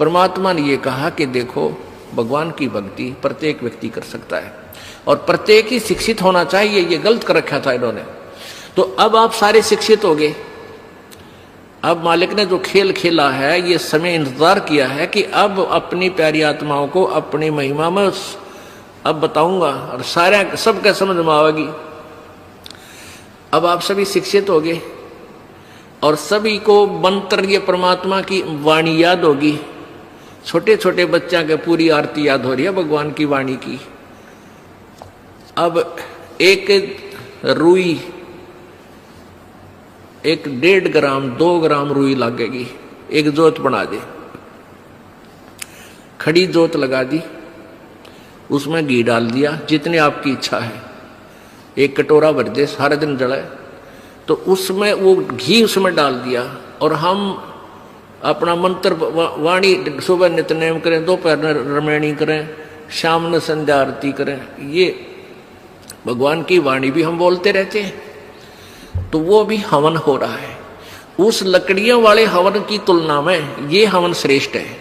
परमात्मा ने ये कहा कि देखो भगवान की भक्ति प्रत्येक व्यक्ति कर सकता है और प्रत्येक ही शिक्षित होना चाहिए, ये गलत कर रखा था इन्होंने। तो अब आप सारे शिक्षित हो गए। अब मालिक ने जो खेल खेला है, ये समय इंतजार किया है कि अब अपनी प्यारी आत्माओं को अपनी महिमा में अब बताऊंगा और सारे सबके समझ में आवेगी। अब आप सभी शिक्षित हो गए और सभी को मंत्र ये परमात्मा की वाणी याद होगी। छोटे छोटे बच्चा के पूरी आरती याद हो रही है भगवान की वाणी की। अब एक रुई, एक 1.5 ग्राम 2 ग्राम रुई लगेगी, एक जोत बना दे, खड़ी जोत लगा दी, उसमें घी डाल दिया जितनी आपकी इच्छा है, एक कटोरा भर दे, सारे दिन जलाए। तो उसमें वो घी उसमें डाल दिया और हम अपना मंत्र वाणी सुबह नित्यनेम करें, दोपहर में रमैणी करें, शाम में संध्या आरती करें। ये भगवान की वाणी भी हम बोलते रहते हैं, तो वो भी हवन हो रहा है। उस लकड़ियों वाले हवन की तुलना में ये हवन श्रेष्ठ है,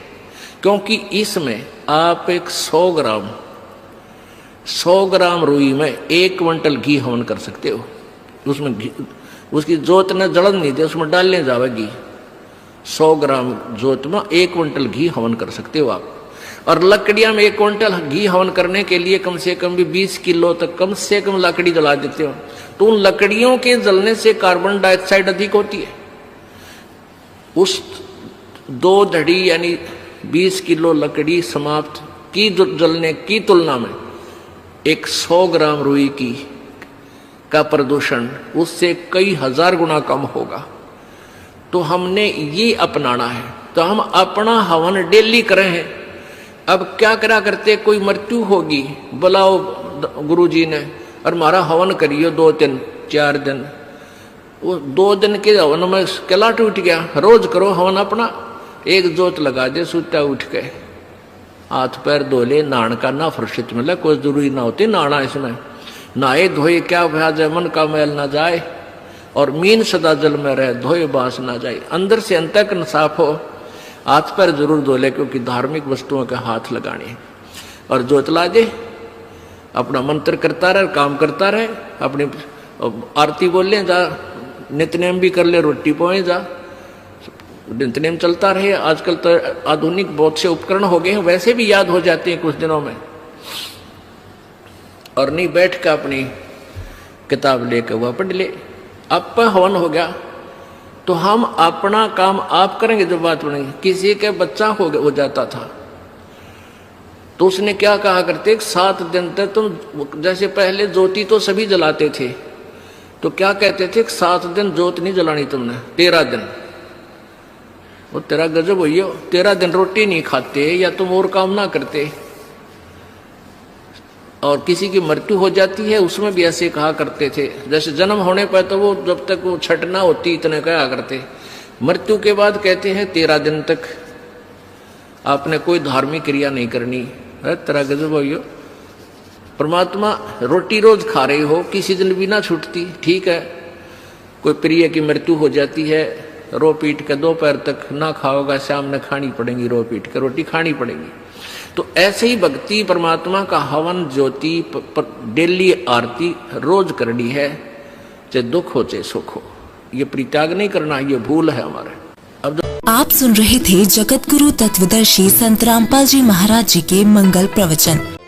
क्योंकि इसमें आप एक 100 ग्राम रुई में 1 क्विंटल घी हवन कर सकते हो। उसमें घी, उसकी जोत ने जलन नहीं दे, उसमें डालने जावेगी। 100 ग्राम जोत में 1 क्विंटल घी हवन कर सकते हो आप। और लकड़ियां में 1 क्विंटल घी हवन करने के लिए कम से कम भी 20 किलो तक कम से कम लकड़ी जला देते हो। तो उन लकड़ियों के जलने से कार्बन डाइऑक्साइड अधिक होती है। उस 2 धड़ी यानी 20 किलो लकड़ी समाप्त की जलने की तुलना में एक 100 ग्राम रुई की का प्रदूषण उससे कई हजार गुना कम होगा। तो हमने ये अपनाना है। तो हम अपना हवन डेली करें हैं। अब क्या करा करते, कोई मृत्यु होगी, बुलाओ गुरुजी ने और हमारा हवन करियो 2 दिन 4 दिन। वो 2 दिन के हवन में कैलाट उठ गया। रोज करो हवन अपना, एक जोत लगा दे, सुता उठ के हाथ पैर धो ले, नहान का ना फुर्सत मिले, कोई जरूरी ना होती नहाना। इसमें नहाए धोए क्या भ्याज है, मन का मैल ना जाए और मीन सदा जल में रहे, धोए बास ना जाए। अंदर से अंत तक साफ हो, हाथ पैर जरूर धो ले, क्योंकि धार्मिक वस्तुओं के हाथ लगाने। और जोत ला दे, अपना मंत्र करता रहे, काम करता रहे, अपनी आरती बोल ले, जा नित्यनेम भी कर ले, रोटी पोए जा, नित्यनेम चलता रहे। आजकल तो आधुनिक बहुत से उपकरण हो गए हैं, वैसे भी याद हो जाते हैं कुछ दिनों में। और नहीं बैठ कर अपनी किताब लेकर वह पढ़ ले। अब हवन हो गया तो हम अपना काम आप करेंगे। जो बात बनेगी, किसी के बच्चा हो जाता था तो उसने क्या कहा करते, 7 दिन तक तुम, जैसे पहले ज्योति तो सभी जलाते थे, तो क्या कहते थे, 7 दिन ज्योत नहीं जलानी तुमने, 13 दिन। वो तेरा गजब हुई हो, 13 दिन रोटी नहीं खाते या तुम और काम ना करते। और किसी की मृत्यु हो जाती है उसमें भी ऐसे कहा करते थे। जैसे जन्म होने पर तो वो जब तक वो छठ ना होती इतने कहा करते, मृत्यु के बाद कहते हैं 13 दिन तक आपने कोई धार्मिक क्रिया नहीं करनी। तेरा गजब हो। परमात्मा रोटी रोज खा रहे हो, किसी दिन भी ना छूटती, ठीक है। कोई प्रिय की मृत्यु हो जाती है, रो पीट के दोपहर तक ना खाओगा, शाम में खानी पड़ेगी, रो पीट के रोटी खानी पड़ेगी। तो ऐसे ही भक्ति परमात्मा का हवन ज्योति डेली आरती रोज करनी है, चाहे दुख हो चाहे सुख हो। ये परित्याग नहीं करना, ये भूल है हमारे। अब आप सुन रहे थे जगत गुरु तत्वदर्शी संत रामपाल जी महाराज जी के मंगल प्रवचन।